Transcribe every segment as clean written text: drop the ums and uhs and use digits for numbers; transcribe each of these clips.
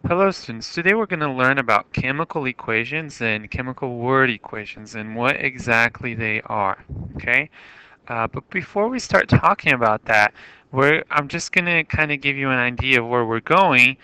Hello students, today we're going to learn about chemical equations and chemical word equations and what exactly they are, okay? But before we start talking about that, I'm just going to kind of give you an idea of where we're going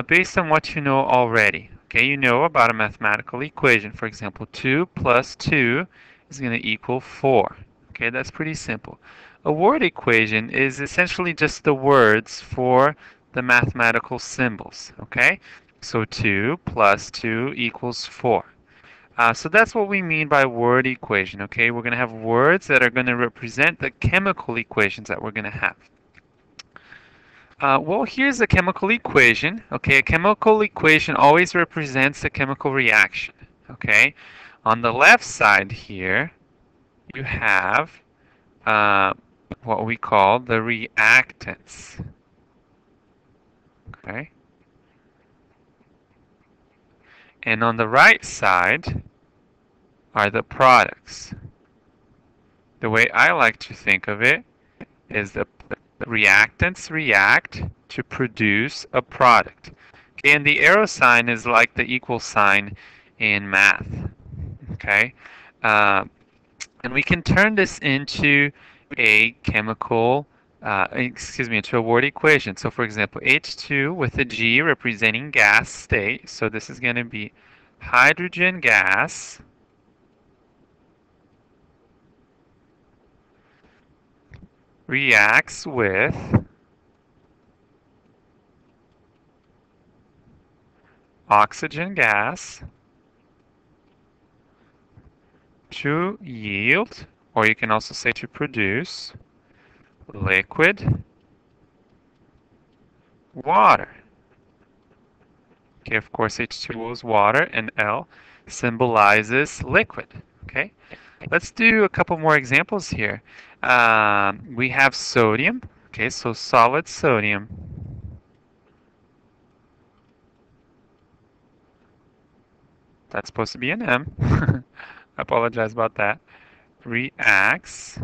based on what you know already. Okay, you know about a mathematical equation. For example, 2 plus 2 is going to equal 4. Okay, that's pretty simple. A word equation is essentially just the words for the mathematical symbols. Okay, so 2 plus 2 equals 4. So that's what we mean by word equation, okay? We're going to have words that are going to represent the chemical equations that we're going to have. Well, here's a chemical equation, okay? A chemical equation always represents a chemical reaction, okay? On the left side here, you have uh, what we call the reactants, okay? And on the right side are the products. The way I like to think of it is the reactants react to produce a product. Okay, and the arrow sign is like the equal sign in math. Okay, and we can turn this into a chemical, into a word equation. So for example, H2 with a G representing gas state. So this is going to be hydrogen gas reacts with oxygen gas to yield, or you can also say to produce, liquid water. Okay, of course H2O is water and L symbolizes liquid. Okay, let's do a couple more examples here. We have sodium. Okay, so solid sodium. That's supposed to be an M. I apologize about that. Reacts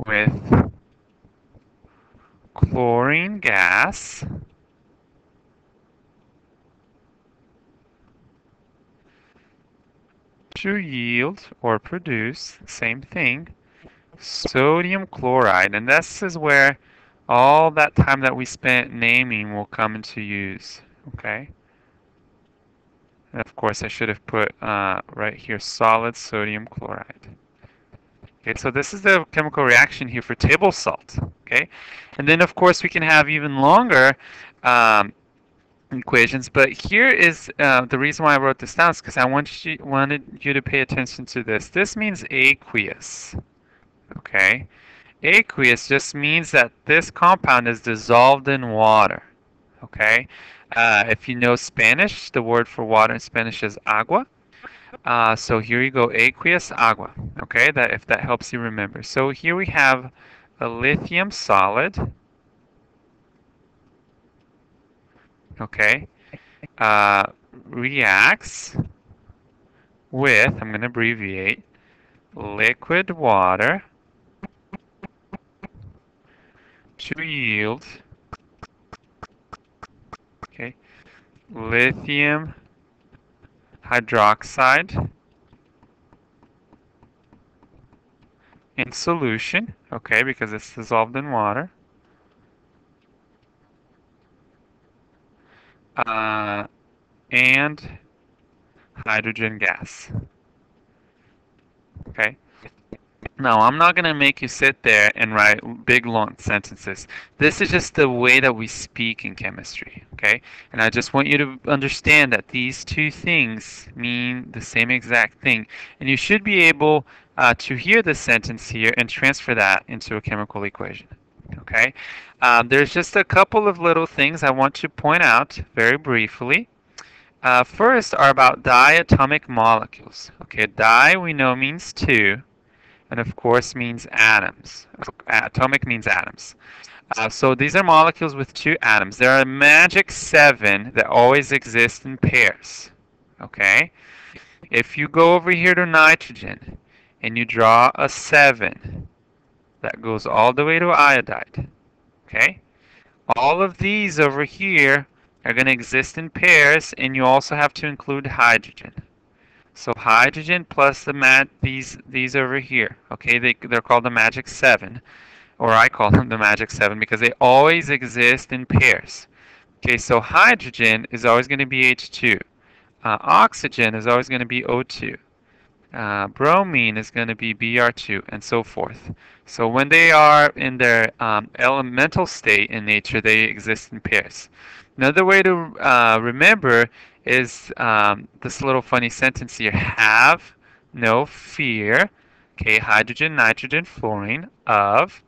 with chlorine gas to yield or produce, same thing, sodium chloride. And this is where all that time that we spent naming will come into use. Okay. And of course, I should have put right here solid sodium chloride. Okay, so this is the chemical reaction here for table salt. Okay, and then of course we can have even longer equations, but here is the reason why I wrote this down is because I wanted you to pay attention to this. This means aqueous. Okay, aqueous just means that this compound is dissolved in water. Okay, if you know Spanish, the word for water in Spanish is agua. So here you go, aqueous agua. Okay, if that helps you remember. So here we have a lithium solid. Okay, reacts with, I'm going to abbreviate, liquid water to yield, okay, lithium hydroxide in solution, okay, because it's dissolved in water, and hydrogen gas. Okay. Now, I'm not going to make you sit there and write big, long sentences. This is just the way that we speak in chemistry, okay? And I just want you to understand that these two things mean the same exact thing. And you should be able to hear the sentence here and transfer that into a chemical equation, okay? There's just a couple of little things I want to point out very briefly. First are about diatomic molecules. Okay, di we know means two. And of course means atoms. Atomic means atoms. So these are molecules with two atoms. There are a magic 7 that always exist in pairs. Okay? If you go over here to nitrogen and you draw a 7, that goes all the way to iodide. Okay? All of these over here are going to exist in pairs, and you also have to include hydrogen. So hydrogen plus these over here. Okay, they're called the magic 7, or I call them the magic 7 because they always exist in pairs. Okay, so hydrogen is always going to be H2. Oxygen is always going to be O2. Bromine is going to be Br2, and so forth. So when they are in their elemental state in nature, they exist in pairs. Another way to remember is this little funny sentence here. Have no fear, okay, hydrogen, nitrogen, fluorine, of,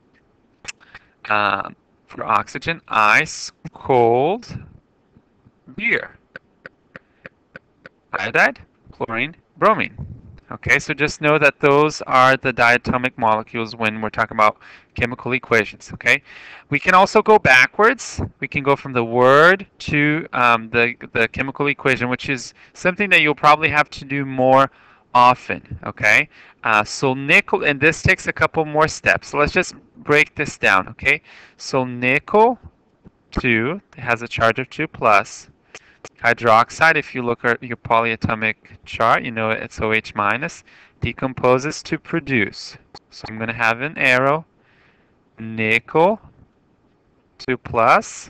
for oxygen, ice, cold, beer, iodide, chlorine, bromine. Okay, so just know that those are the diatomic molecules when we're talking about chemical equations, okay? We can also go backwards. We can go from the word to the chemical equation, which is something that you'll probably have to do more often, okay? So nickel, and this takes a couple more steps. So let's just break this down, okay? So nickel 2 has a charge of 2 plus. Hydroxide, if you look at your polyatomic chart, you know it's OH minus, decomposes to produce. So I'm going to have an arrow, nickel 2 plus,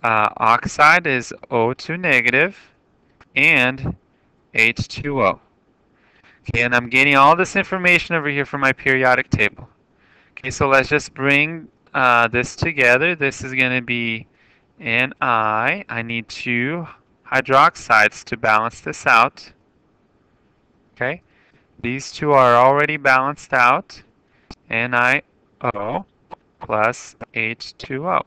oxide is O2 negative, and H2O. Okay, and I'm getting all this information over here from my periodic table. Okay, so let's just bring this together. This is going to be Ni. I need 2 hydroxides to balance this out. Okay, these 2 are already balanced out. NiO plus H2O.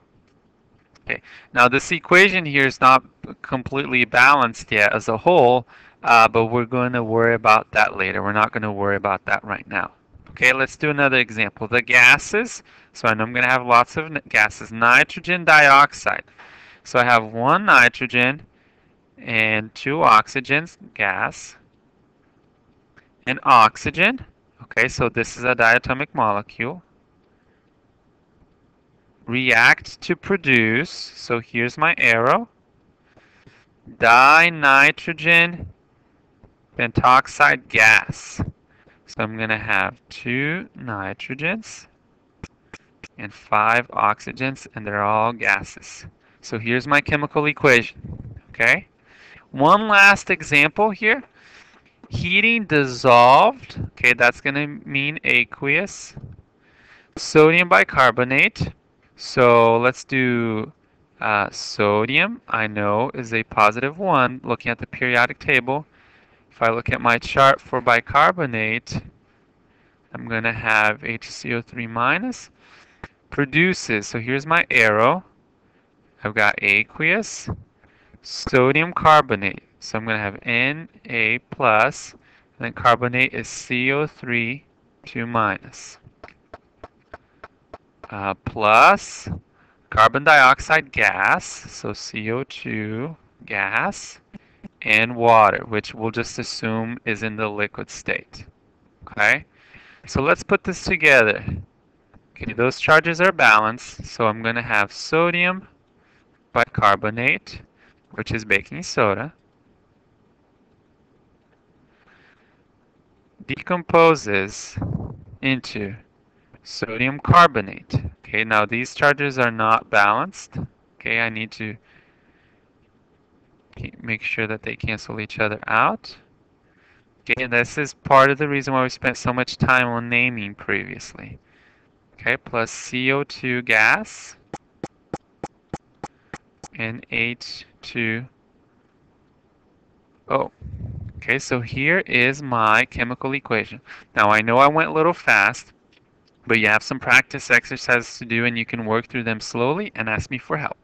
Okay, now this equation here is not completely balanced yet as a whole, but we're going to worry about that later. We're not going to worry about that right now. Okay, let's do another example. The gases, so I know I'm going to have lots of gases. Nitrogen dioxide. So I have 1 nitrogen and 2 oxygens, gas, and oxygen. Okay, so this is a diatomic molecule. React to produce, so here's my arrow, dinitrogen pentoxide gas. So I'm going to have 2 nitrogens and 5 oxygens, and they're all gases. So here's my chemical equation, okay? One last example here. Heating dissolved, okay, that's going to mean aqueous. Sodium bicarbonate. So let's do sodium, I know, is a positive 1, looking at the periodic table. If I look at my chart for bicarbonate, I'm going to have HCO3 minus. Produces, so here's my arrow. I've got aqueous, sodium carbonate. So I'm going to have Na plus, and then carbonate is CO3 2 minus. Plus carbon dioxide gas, so CO2 gas, and water, which we'll just assume is in the liquid state. Okay, so let's put this together. Okay, those charges are balanced, so I'm going to have sodium bicarbonate, which is baking soda, decomposes into sodium carbonate. Okay, now these charges are not balanced. Okay, I need to make sure that they cancel each other out. Okay, and this is part of the reason why we spent so much time on naming previously. Okay, plus CO2 gas and H2O. Okay, so here is my chemical equation. Now I know I went a little fast, but you have some practice exercises to do and you can work through them slowly and ask me for help.